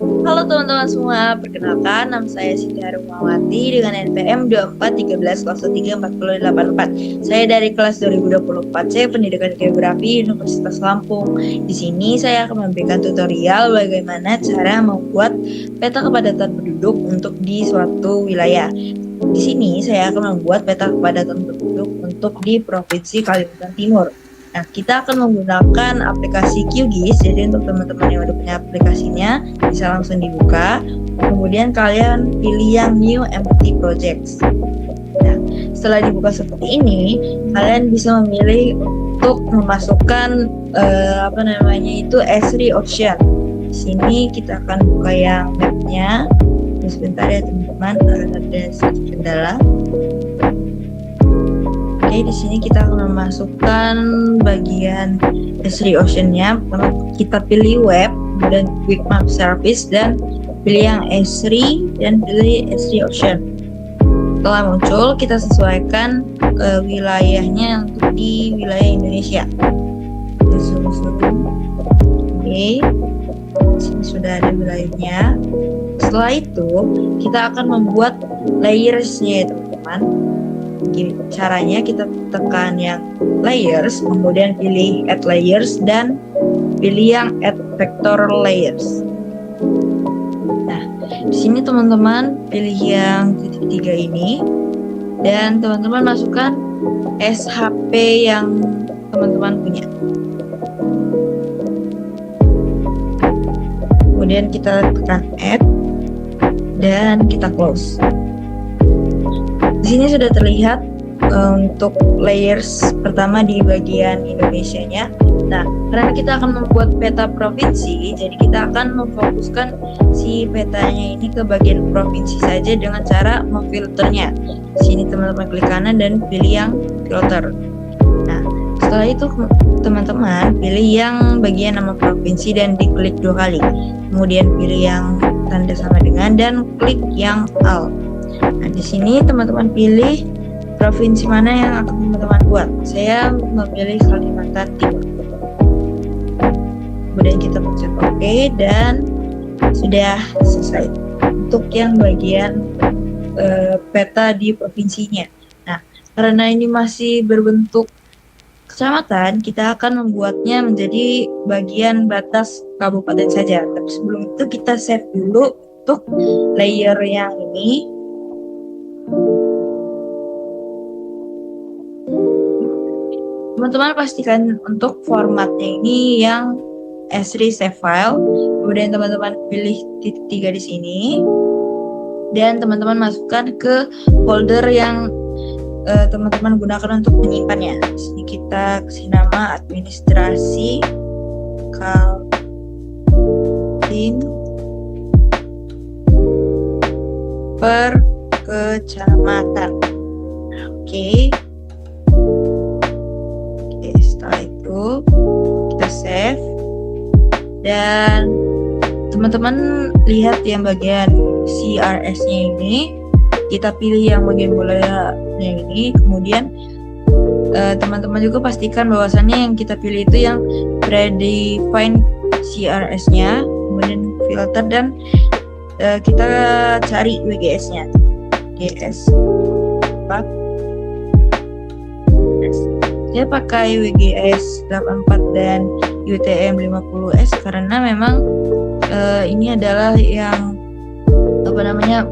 Halo teman-teman semua, perkenalkan nama saya Siti Harumawati dengan NPM 2413034084. Saya dari kelas 2024 C Pendidikan Geografi Universitas Lampung. Di sini saya akan memberikan tutorial bagaimana cara membuat peta kepadatan penduduk untuk di suatu wilayah. Di sini saya akan membuat peta kepadatan penduduk untuk di Provinsi Kalimantan Timur. Nah, kita akan menggunakan aplikasi QGIS. Jadi untuk teman-teman yang udah punya aplikasinya, bisa langsung dibuka. Kemudian kalian pilih yang New Empty Projects. Nah, setelah dibuka seperti ini, kalian bisa memilih untuk memasukkan Esri Ocean. Di sini kita akan buka yang mapnya. Sebentar ya teman-teman, ada sedikit kendala. Oke, di sini kita akan memasukkan bagian Esri Ocean-nya. Pertama kita pilih web, kemudian quick map service, dan pilih yang Esri dan pilih Esri Ocean. Setelah muncul, kita sesuaikan wilayahnya untuk di wilayah Indonesia. Zoom. Oke, sini sudah ada wilayahnya. Setelah itu, kita akan membuat layers-nya ya teman-teman. Caranya kita tekan yang layers, kemudian pilih add layers dan pilih yang add vector layers. Nah, di sini teman-teman pilih yang titik 3 ini dan teman-teman masukkan SHP yang teman-teman punya. Kemudian kita tekan add dan kita close. Di sini sudah terlihat untuk layers pertama di bagian Indonesianya. Nah, karena kita akan membuat peta provinsi, jadi kita akan memfokuskan si petanya ini ke bagian provinsi saja dengan cara memfilternya. Di sini teman-teman klik kanan dan pilih yang filter. Nah, setelah itu teman-teman pilih yang bagian nama provinsi dan diklik 2 kali. Kemudian pilih yang tanda sama dengan dan klik yang alt. Nah, di sini teman-teman pilih provinsi mana yang akan teman-teman buat. Saya memilih Kalimantan Timur. Kemudian kita pencet OK dan sudah selesai untuk yang bagian peta di provinsinya. Nah, karena ini masih berbentuk kecamatan, kita akan membuatnya menjadi bagian batas kabupaten saja. Tapi sebelum itu kita save dulu untuk layer yang ini. Teman-teman pastikan untuk formatnya ini yang Esri save file. Kemudian teman-teman pilih titik 3 di sini dan teman-teman masukkan ke folder yang teman-teman gunakan untuk menyimpannya. Di sini kita kasih nama administrasi Kaltim per kecamatan. Oke. Setelah itu kita save dan teman-teman lihat yang bagian CRS-nya ini, kita pilih yang bagian bolanya ini. Kemudian teman-teman juga pastikan bahwasannya yang kita pilih itu yang predefined CRS-nya, kemudian filter dan kita cari WGS-nya. WGS 4. Saya pakai WGS 84 dan UTM 50S karena memang ini adalah yang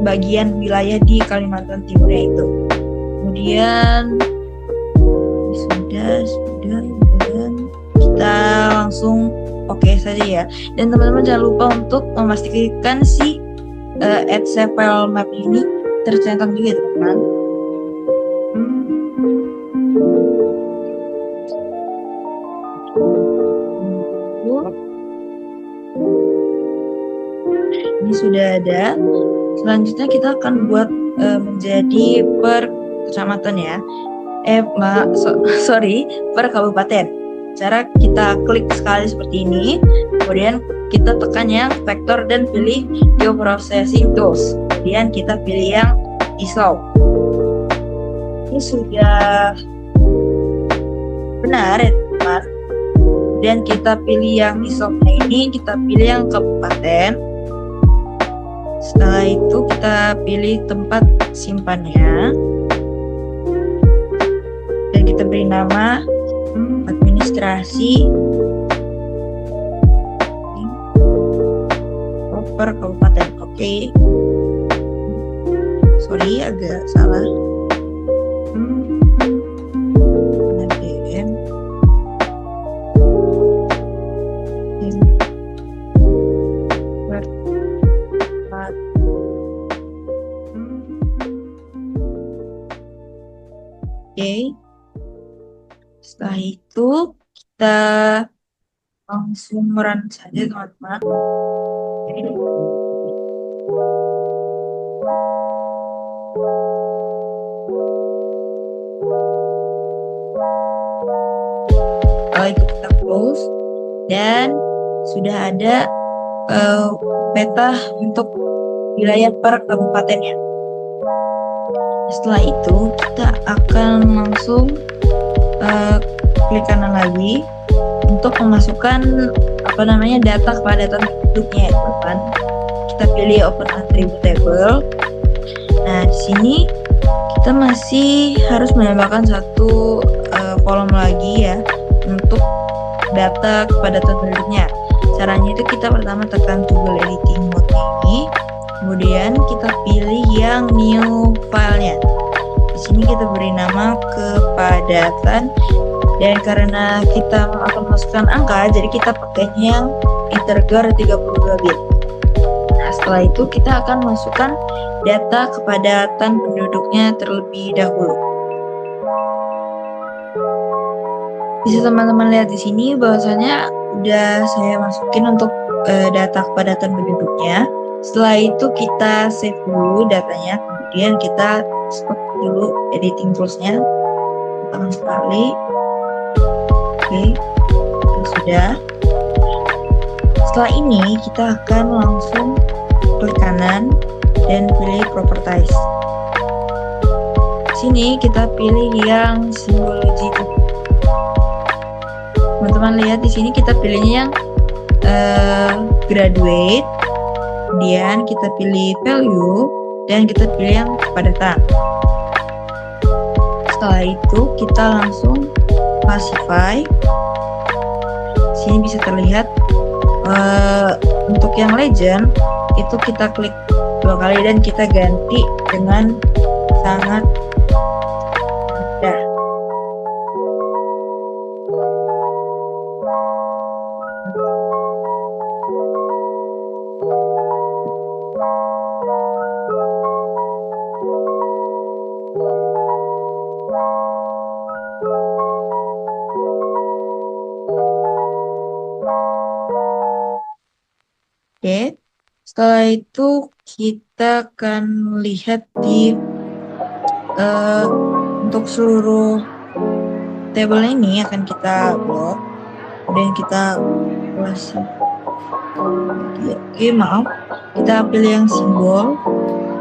bagian wilayah di Kalimantan Timur itu. Kemudian sudah dan kita langsung oke saja ya. Dan teman-teman jangan lupa untuk memastikan si add save file map ini tercentang juga teman-teman. Ini sudah ada. Selanjutnya kita akan buat menjadi per kecamatan ya. Per kabupaten. Cara kita klik sekali seperti ini, kemudian kita tekan yang vektor dan pilih geoprocessing tools. Kemudian kita pilih yang ISO. Ini sudah benar ya teman. Dan kita pilih yang ISO ini, kita pilih yang kabupaten. Setelah itu kita pilih tempat simpannya dan kita beri nama administrasi per kabupaten. Oke. Sorry, agak salah. DM. Oke. Setelah itu kita langsung run saja, teman-teman. Setelah itu kita close dan sudah ada peta untuk wilayah per kabupatennya. Setelah itu kita akan langsung klik kanan lagi untuk memasukkan data kepadatan penduduknya, teman. Kita pilih open attribute table. Nah, di sini kita masih harus menambahkan satu kolom lagi ya untuk data kepadatan penduduknya. Caranya itu kita pertama tekan tombol editing mode ini, kemudian kita pilih yang new filenya. Di sini kita beri nama kepadatan, dan karena kita akan masukkan angka, jadi kita pakainya yang integer 32 bit. Nah, setelah itu kita akan masukkan data kepadatan penduduknya terlebih dahulu. Bisa teman-teman lihat di sini bahwasanya udah saya masukin untuk data kepadatan penduduknya. Setelah itu kita save dulu datanya, kemudian kita stop dulu editing toolsnya, tekan sekali. Oke, sudah. Setelah ini kita akan langsung klik kanan dan pilih properties. Sini kita pilih yang simbology. Teman-teman lihat di sini kita pilihnya yang graduate, kemudian kita pilih value dan kita pilih yang kepadatan. Setelah itu kita langsung classify. Sini bisa terlihat untuk yang legend itu kita klik 2 kali dan kita ganti dengan sangat mudah. Oke, setelah itu kita akan lihat di untuk seluruh table ini akan kita blok, kemudian kita close. Oke, maaf, kita pilih yang simbol,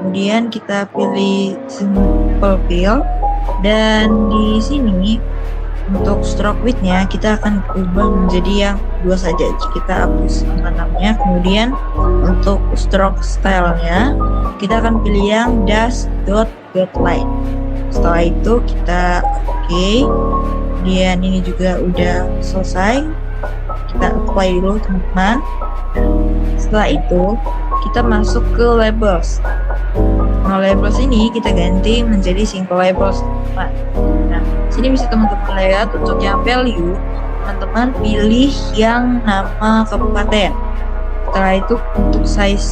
kemudian kita pilih simple fill, dan di sini untuk stroke width-nya kita akan ubah menjadi yang 2 saja. Kita hapus angka 6-nya. Kemudian untuk stroke style-nya kita akan pilih yang dash.guideline. Setelah itu kita oke. Kemudian ini juga udah selesai. Kita apply dulu, teman-teman. Setelah itu kita masuk ke labels. Nah, labels ini kita ganti menjadi simple labels, teman-teman. Nah, sini bisa teman-teman lihat untuk yang value, teman-teman pilih yang nama kabupaten. Setelah itu untuk size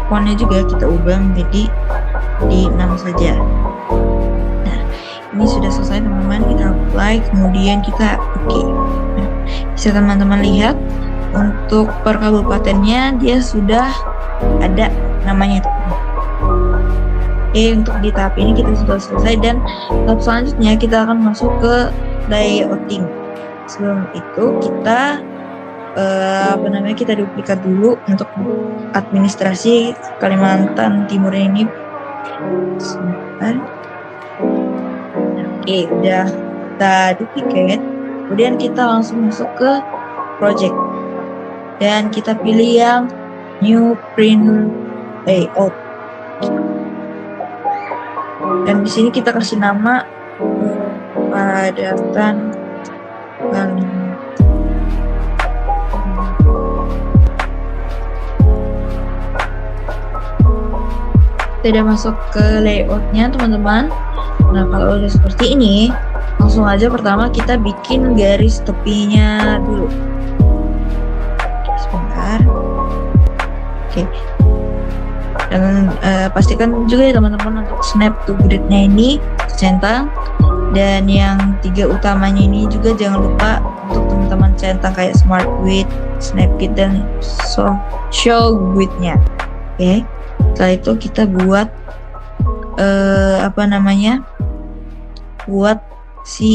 fontnya juga kita ubah menjadi di 6 saja. Nah, ini sudah selesai, teman-teman. Kita apply, kemudian kita oke. Nah, bisa teman-teman lihat untuk per kabupatennya dia sudah ada namanya, teman-teman. Oke, untuk di tahap ini kita sudah selesai, dan tahap selanjutnya kita akan masuk ke layouting. Sebelum itu kita kita duplikat dulu untuk administrasi Kalimantan Timur ini. Sebentar. Oke, udah kita duplikat, kemudian kita langsung masuk ke project dan kita pilih yang new print layout. Dan di sini kita kasih nama padatan kalimat. Kita udah masuk ke layoutnya teman-teman. Nah kalau udah seperti ini, langsung aja pertama kita bikin garis tepinya dulu. Sebentar. Oke. Dan pastikan juga ya teman-teman untuk snap to grid-nya ini centang. Dan yang 3 utamanya ini juga jangan lupa untuk teman-teman centang kayak smart grid, snap grid, dan show grid-nya. Oke. Setelah itu kita buat buat si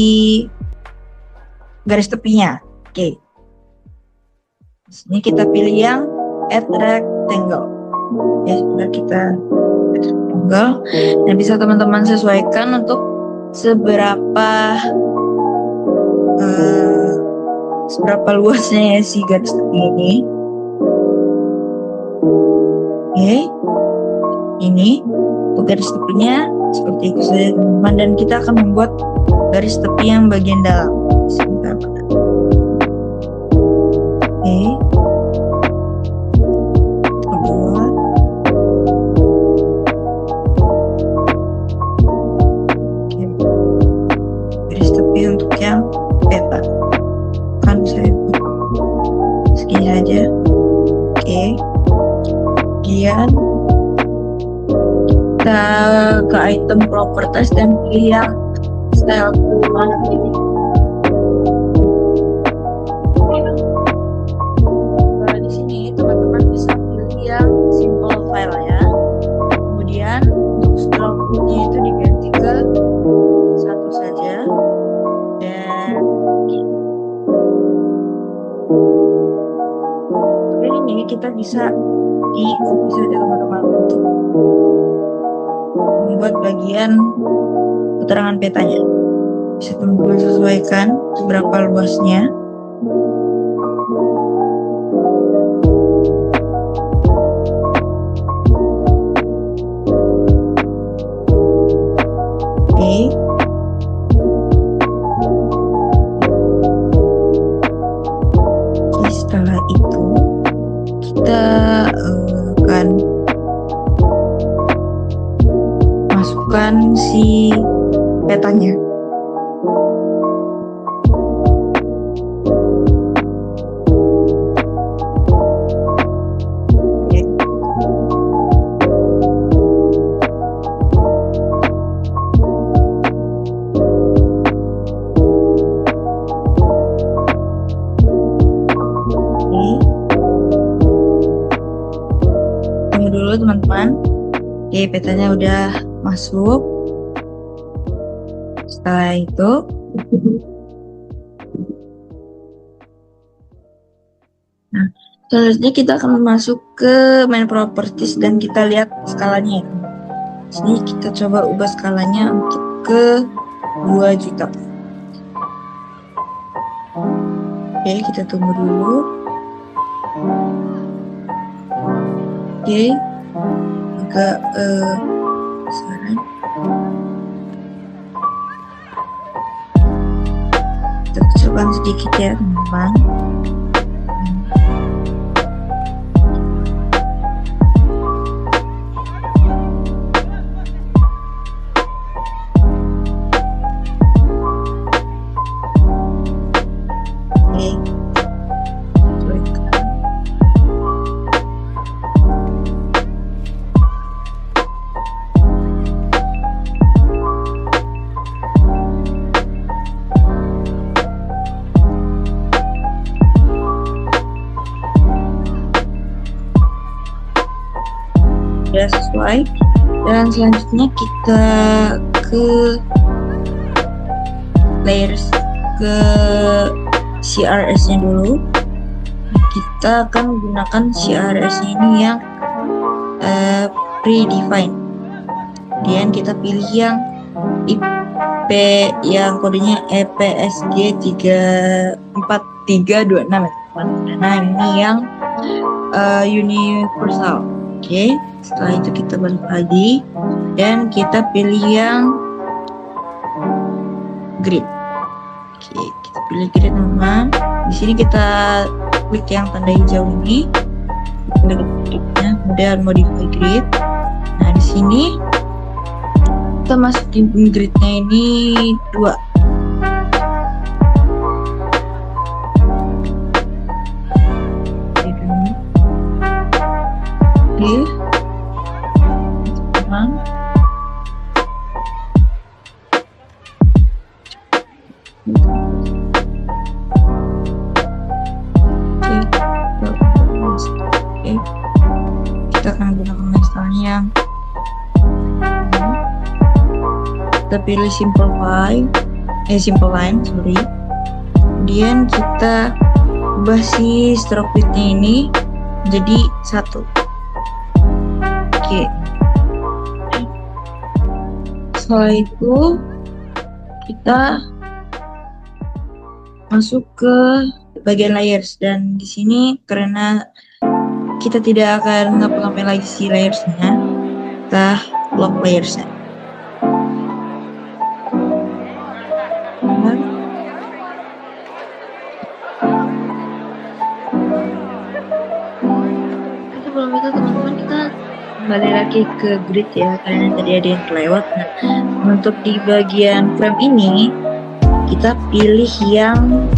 garis tepinya. Oke. Ini kita pilih yang add rectangle. Ya, sudah kita add rectangle. Dan bisa teman-teman sesuaikan untuk seberapa luasnya ya si garis tepi ini. Oke. Ini untuk garis tepinya seperti itu saja teman-teman, dan kita akan membuat garis tepi yang bagian dalam. Sebentar. Oke. Kita buat. Oke. Garis tepi untuk yang peta. Kan saya buat segini saja. Oke. Kemudian kita ke item properties dan pilih yang style mana ini. Di sini teman-teman bisa pilih yang simple file ya. Kemudian untuk stroke-nya itu diganti ke 1 saja. Dan ini kita bisa di copy saja teman-teman untuk membuat bagian keterangan petanya. Bisa teman-teman sesuaikan seberapa luasnya. Oke. Oke, setelah itu kita akan masukkan si petanya. Tunggu dulu teman-teman. Oke, petanya udah masuk. Setelah itu selanjutnya kita akan masuk ke main properties dan kita lihat skalanya. Sini kita coba ubah skalanya untuk ke 2 juta. Oke, kita tunggu dulu. Oke, agak saran. Kita kecilkan sedikit ya teman-teman. Sudah sesuai, dan selanjutnya kita ke layers, ke CRS nya dulu. Kita akan menggunakan CRS ini yang predefined. Kemudian kita pilih yang IP yang kodenya EPSG 34326 ya teman-teman. Nah ini yang universal. Oke, setelah itu kita balik lagi dan kita pilih yang grid. Oke, kita pilih grid teman-teman. Di sini kita klik yang tanda hijau ini, klik gridnya, kemudian modify grid. Nah di sini kita masukin gridnya ini 2. Oke, teman. Oke, kita akan gunakan stylenya yang kita pilih simple line, sorry. Kemudian kita ubah si stroke width-nya ini jadi 1. Oke. Setelah itu kita masuk ke bagian layers, dan di sini karena kita tidak akan ngapa-ngapain lagi si layersnya, kita lock layersnya. Sebelum itu teman-teman, kita kembali lagi ke grid ya, karena tadi ada yang kelewat. Nah, untuk di bagian frame ini kita pilih yang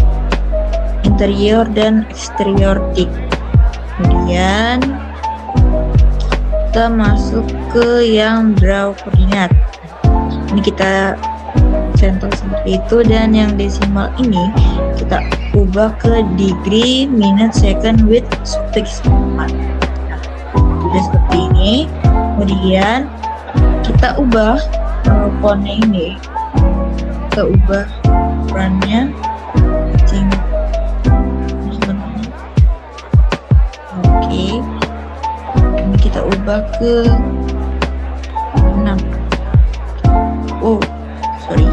interior dan exterior tick. Kemudian kita masuk ke yang draw koordinat. Ini kita center seperti itu, dan yang desimal ini kita ubah ke degree, minute, second, with suffix 4. Udah seperti ini. Kemudian kita ubah fontnya ini, kita ubah ukurannya. Oke, ini kita ubah ke 6. Oh sorry,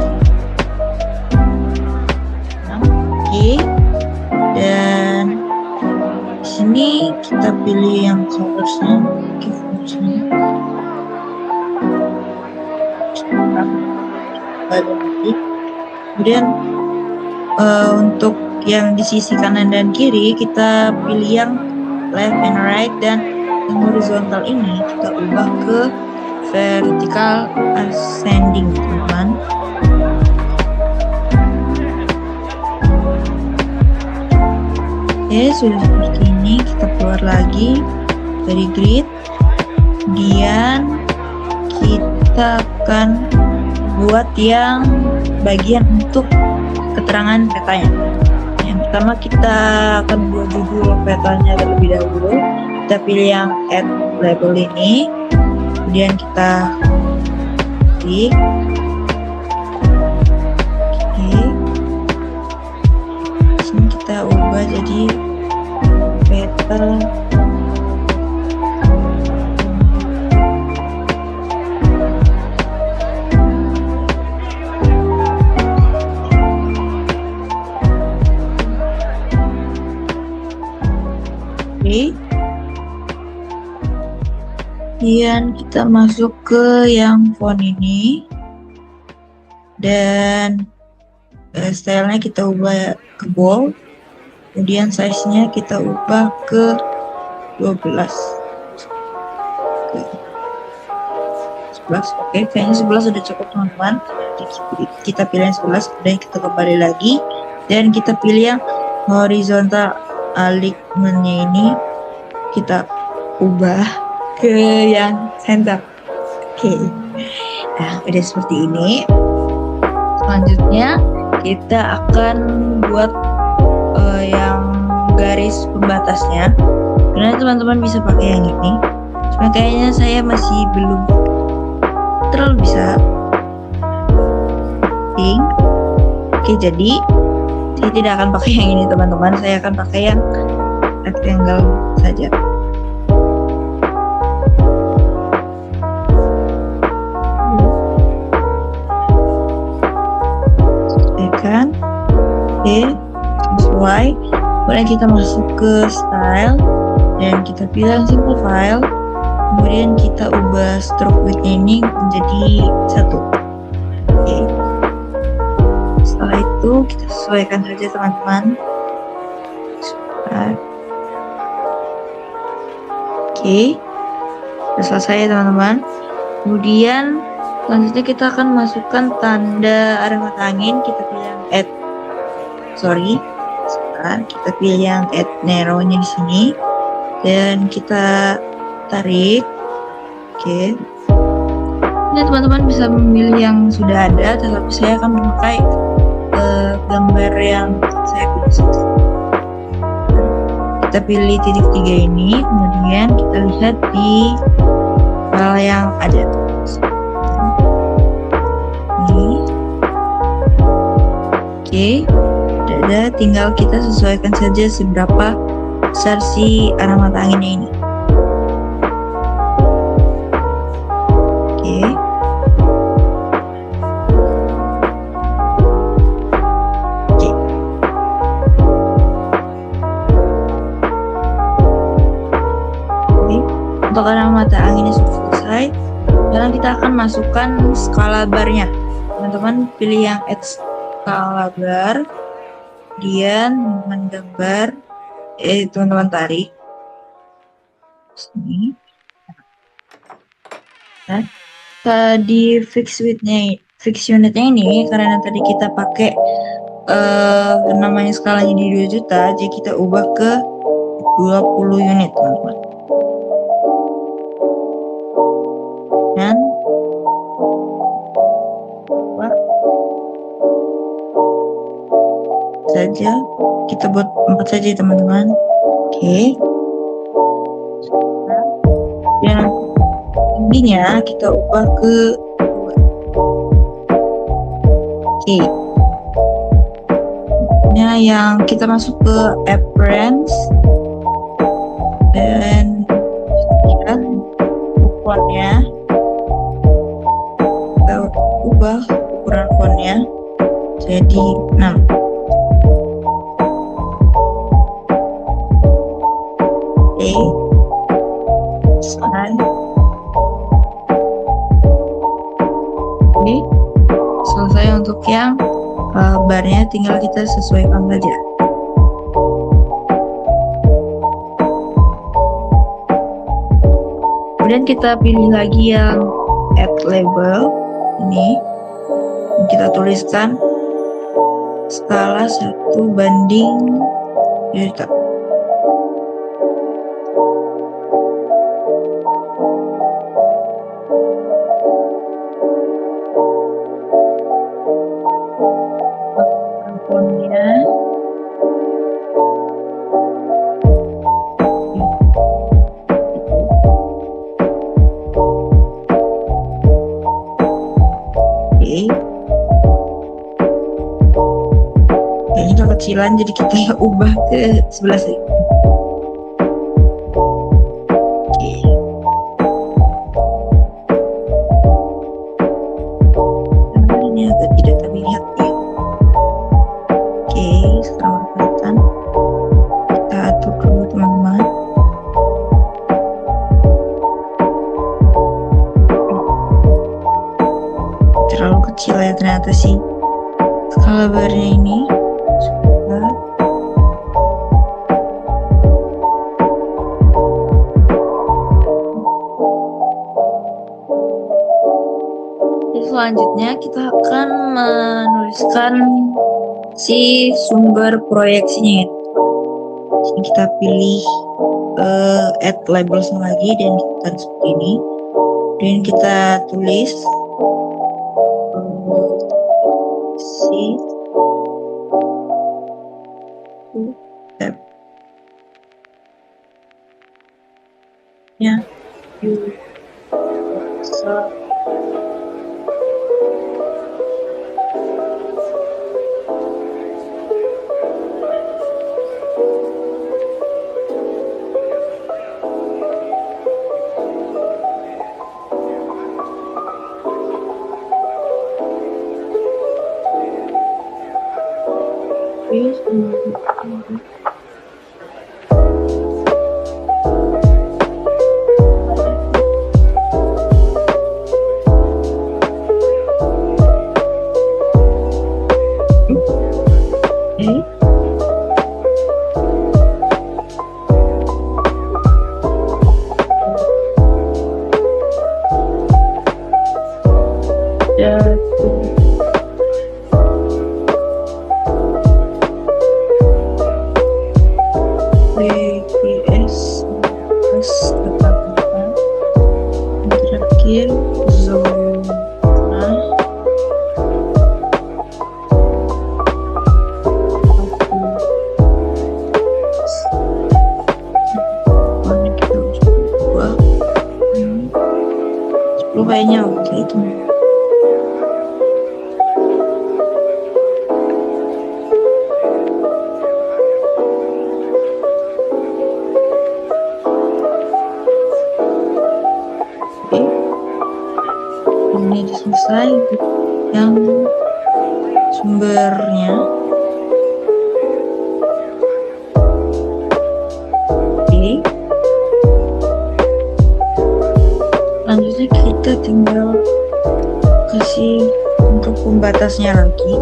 6. Oke, dan di sini kita pilih yang colorsnya. Oke, fontsnya kemudian untuk yang di sisi kanan dan kiri kita pilih yang left and right, dan yang horizontal ini kita ubah ke vertical ascending teman-teman. Oke, sudah seperti ini. Kita keluar lagi dari grid, kemudian kita akan buat yang bagian untuk keterangan petanya. Yang pertama kita akan buat judul petanya terlebih dahulu. Kita pilih yang add label ini, kemudian kita klik. Oke, sini kita ubah jadi peta. Kemudian kita masuk ke yang font ini, dan stylenya kita ubah ke bold, kemudian size-nya kita ubah ke 12. Oke, 11. Oke, kayaknya 11 sudah cukup teman-teman. Kita pilih yang 11, kemudian kita kembali lagi dan kita pilih yang horizontal alignment-nya ini kita ubah ke yang center. Oke, nah udah seperti ini. Selanjutnya kita akan buat yang garis pembatasnya. Karena teman-teman bisa pakai yang ini, cuma kayaknya saya masih belum terlalu bisa. Oke, jadi saya tidak akan pakai yang ini teman-teman. Saya akan pakai yang rectangle saja. Kan, oke, sesuai. Kemudian kita masuk ke style dan kita pilih simple file. Kemudian kita ubah stroke width-nya ini menjadi 1. Oke. Setelah itu kita sesuaikan saja teman-teman. Oke. Sudah selesai ya teman-teman. Kemudian selanjutnya kita akan masukkan tanda arah mata angin. Kita pilih yang kita pilih yang add narrow-nya di sini dan kita tarik. Oke. Ini teman-teman bisa memilih yang sudah ada, tetapi saya akan memakai gambar yang saya pilih. Kita pilih titik 3 ini, kemudian kita lihat di file yang ada. Ini. Oke. Ada, tinggal kita sesuaikan saja seberapa besar si arah mata anginnya ini. Oke. Untuk arah mata anginnya sudah selesai, sekarang kita akan masukkan skala barnya. Teman-teman pilih yang add skala bar, kemudian teman gambar, teman-teman tarik sini. Nah, di fix unitnya ini karena tadi kita pakai namanya skalanya di 2 juta, jadi kita ubah ke 20 unit teman-teman. Dan saja kita buat 4 saja teman-teman. Oke. Dan tingginya kita ubah ke 2. Oke. Nah, yang kita masuk ke appearance dan fontnya kita ubah ukuran fontnya jadi 6. Oke, selesai untuk yang barnya, tinggal kita sesuaikan saja. Kemudian kita pilih lagi yang add label ini, kita tuliskan skala 1:2 juta. Kayaknya kekecilan, jadi kita ubah ke 11 ya. Oke. Nah, ini agak tidak terlihat ya. Oke, sekarang kelihatan. Kita atur dulu teman-teman. Terlalu kecil ya ternyata sih skala barnya ini. Selanjutnya kita akan menuliskan si sumber proyeksinya. Jadi kita pilih add label lagi dan kita seperti ini. Dan kita tulis si ya PS plus depan terakhir zona kayaknya oke itu. Ini selesai yang sumbernya. Oke. Selanjutnya kita tinggal kasih untuk pembatasnya lagi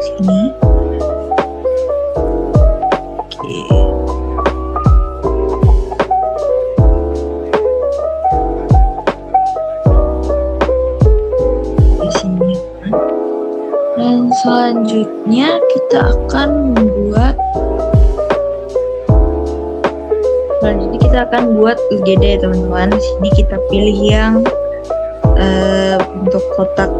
sini. Oke. Dan selanjutnya kita akan buat UGD teman-teman. Sini kita pilih yang untuk kotak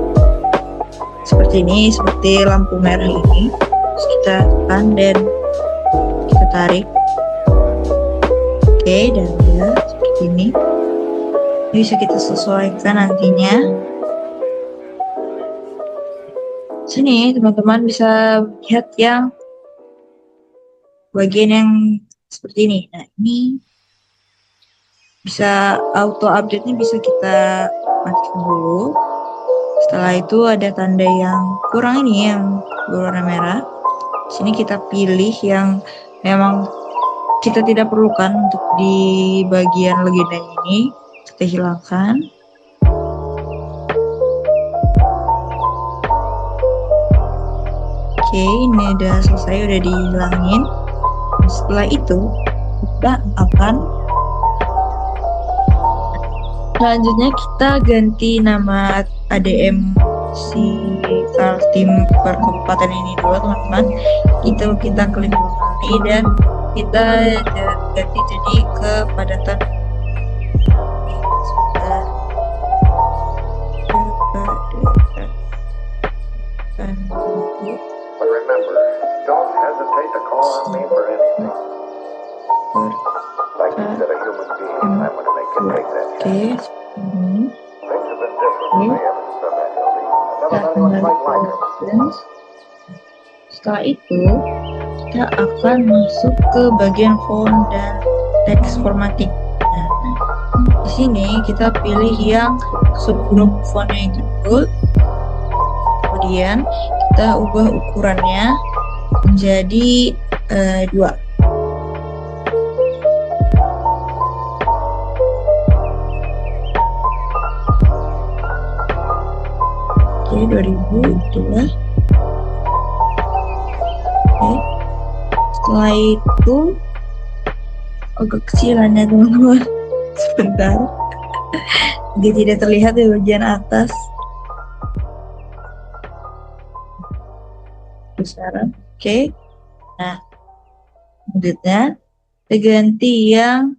seperti ini, seperti lampu merah ini. Terus kita tekan dan kita tarik. Oke, dan ya seperti ini. Ini bisa kita sesuaikan nantinya. Sini teman-teman bisa lihat yang bagian yang seperti ini. Nah, ini bisa auto update-nya bisa kita matikan dulu. Setelah itu ada tanda yang kurang ini yang berwarna merah. Sini kita pilih yang memang kita tidak perlukan untuk di bagian legenda ini, kita hilangkan. Oke, ini udah selesai, udah dihilangin. Setelah itu kita akan selanjutnya kita ganti nama ADM si tim per kabupaten ini dulu teman-teman. Itu kita klik kembali dan kita ganti jadi kepadatan. But remember, don't hesitate to call on me for anything. Like you said, a human being, I want to make you take that chance. Things have been different for me ever since I met Hildy. I've never known anyone quite like her. Setelah itu kita akan masuk ke bagian font dan teks formatting. Nah, di sini kita pilih yang subgroup fontnya itu dulu. Kemudian kita ubah ukurannya menjadi 2. Jadi 2000 itulah. Oke. Setelah itu agak kecilan ya teman-teman. Sebentar. Dia tidak terlihat di bagian atas. Besaran. Oke. Nah, selanjutnya kita ganti yang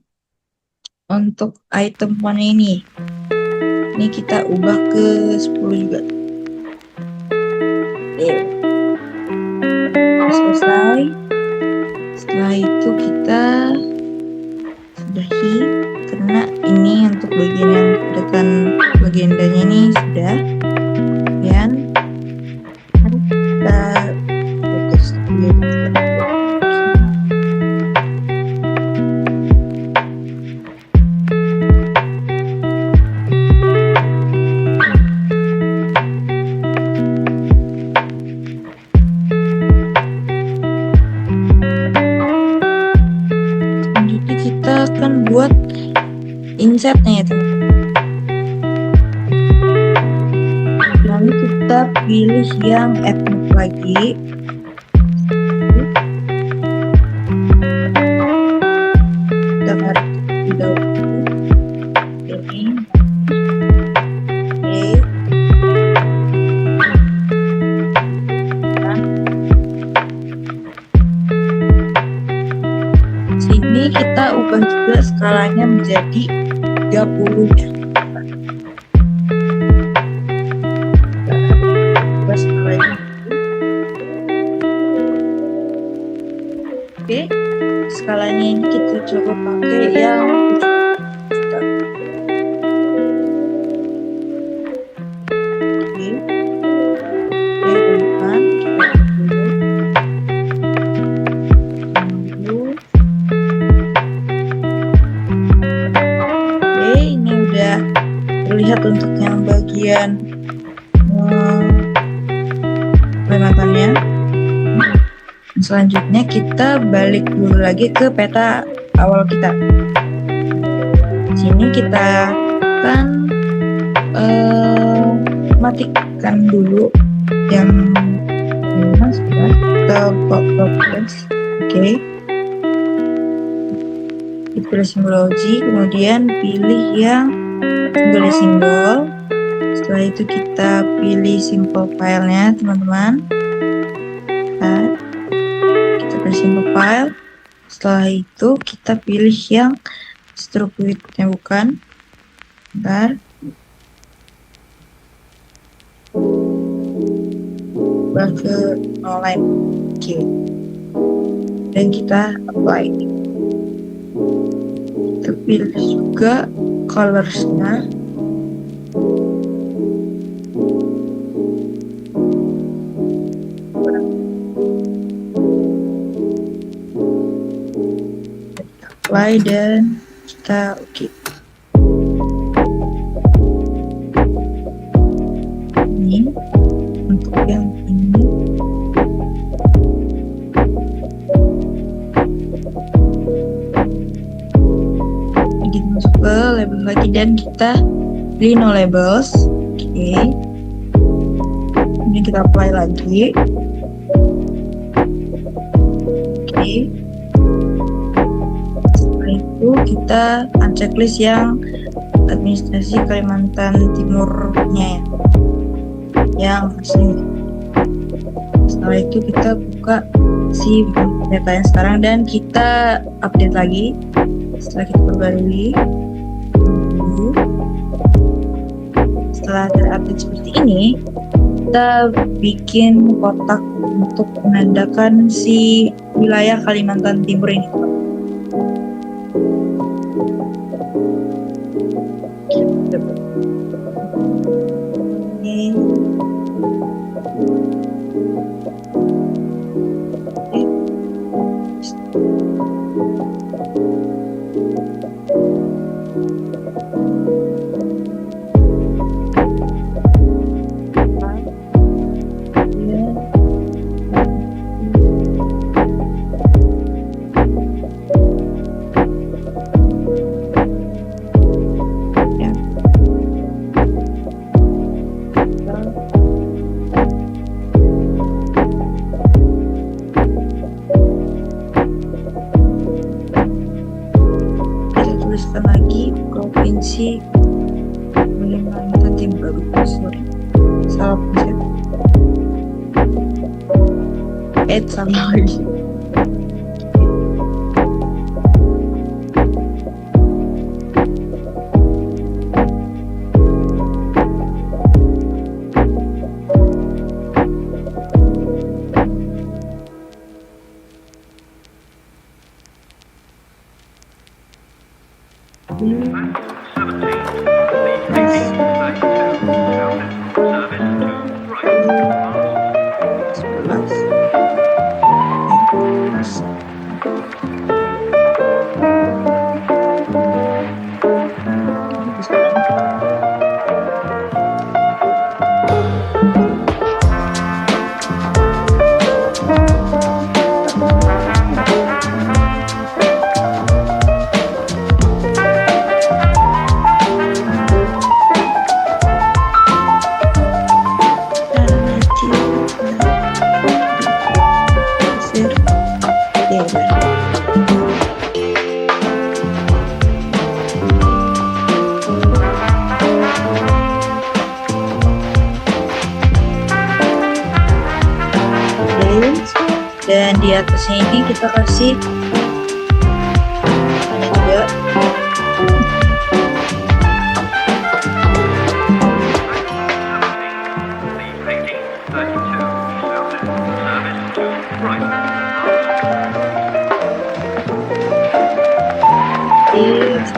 untuk item one ini. Ini kita ubah ke 10 juga. Oke. Selesai. Setelah itu kita sudahi karena ini untuk bagian yang kepadatan legendanya ini sudah. Dan kita putus kita akan buat insertnya ya teman-teman. Lalu kita pilih yang add move lagi. Kita tarik tidak ini. Oke. Sini kita kita ubah juga skalanya menjadi 30 ya. Ubah skalanya. Oke, skalanya ini kita coba pakai yang 7 juta. Oke, teman-teman, kita dulu. Oke, ini udah terlihat untuk yang bagian pemetaannya. Selanjutnya kita balik dulu lagi ke peta awal kita. Sini kita akan matikan dulu yang ke progress. Oke. Pilih simbologi, kemudian pilih yang simbol. Setelah itu kita pilih simple filenya, teman-teman. Kita pilih simple file. Setelah itu kita pilih yang stroke width-nya bukan. Bentar. Ubah ke no line. Oke. Dan kita apply. Kita pilih juga colors-nya. Apply dan kita oke. Ini untuk yang ini. Kita masuk ke label lagi dan kita pilih no labels. Oke. Ini kita apply lagi. Oke. Setelah itu kita unchecklist yang administrasi Kalimantan Timurnya ya, yang asli. Setelah itu kita buka si datanya sekarang dan kita update lagi. Setelah kita perbarui, setelah terupdate seperti ini, kita bikin kotak untuk menandakan si wilayah Kalimantan Timur ini. Tuliskan lagi provinsi Kalimantan Timur. Sorry, salah pencet. Sama lagi. Dan di atasnya ini kita kasih aktif.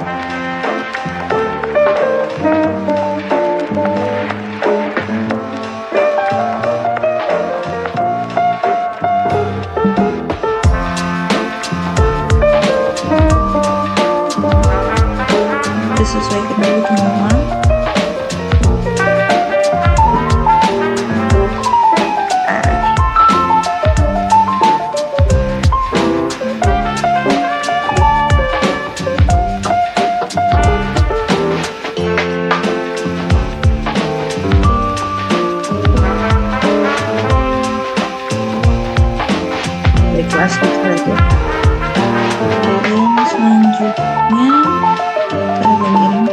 Kita sesuaikan dulu teman-teman. Kelas itu aja. Dan selanjutnya kita dengerin.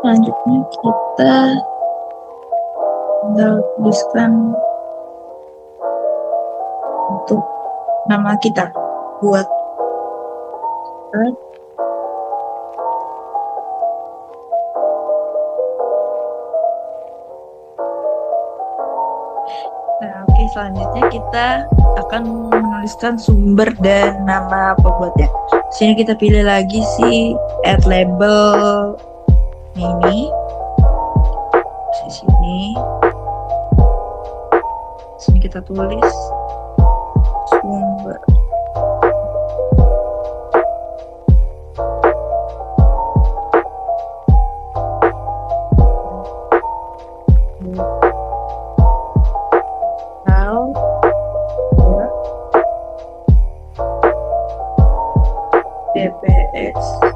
Selanjutnya kita tinggal tuliskan untuk nama kita buat oke, selanjutnya kita akan menuliskan sumber dan nama pembuatnya. Sini kita pilih lagi si add label ini di sini. Sini kita tulis sumber. DPS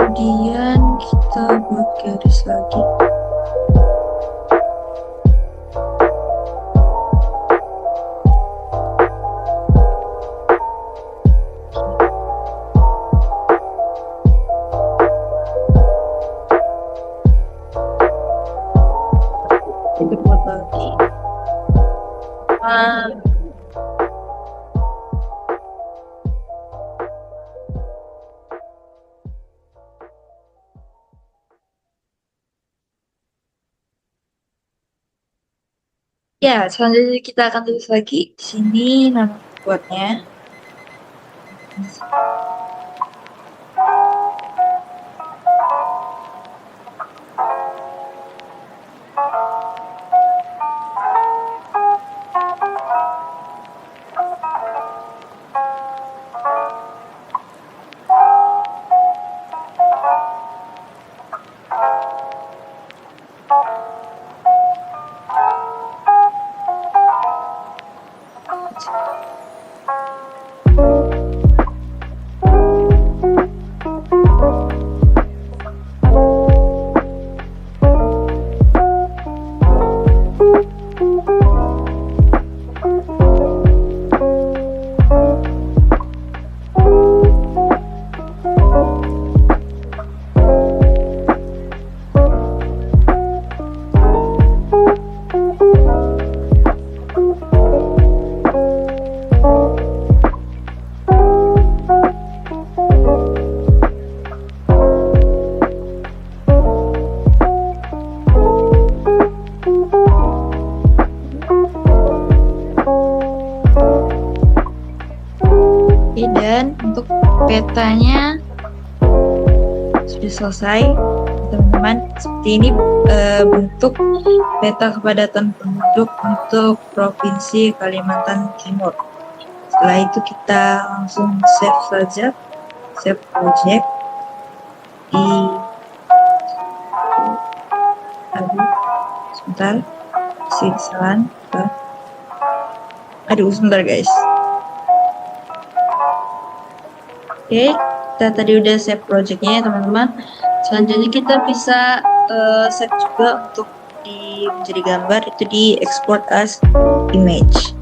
kemudian kita buat garis lagi. Kita buat lagi. Ya, selanjutnya kita akan tulis lagi di sini nama buatnya. Oke, dan untuk petanya sudah selesai, teman-teman. Seperti ini bentuk peta kepadatan penduduk untuk Provinsi Kalimantan Timur. Setelah itu kita langsung save saja, save project di sebentar, sebentar guys. Oke, kita tadi udah save projectnya ya teman-teman. Selanjutnya kita bisa save juga untuk menjadi gambar, itu di export as image.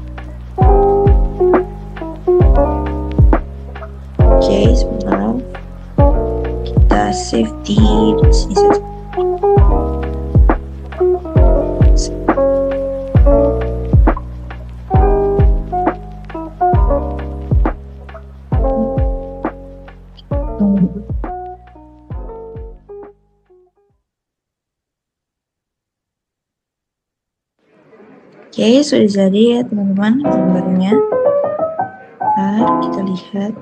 Oke, sebentar, kita save di sini saja. Oke, sudah jadi ya teman-teman gambarnya. Kita lihat.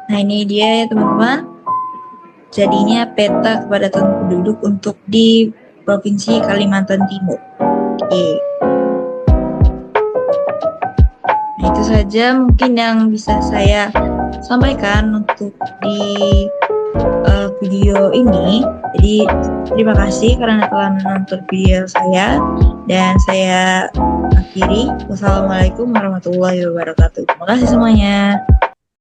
Nah, ini dia ya teman-teman. Jadinya peta kepadatan penduduk untuk di Provinsi Kalimantan Timur. Oke. Nah, itu saja mungkin yang bisa saya sampaikan untuk di video ini. Jadi terima kasih karena telah menonton video saya, dan saya akhiri. Wassalamualaikum warahmatullahi wabarakatuh. Terima kasih semuanya.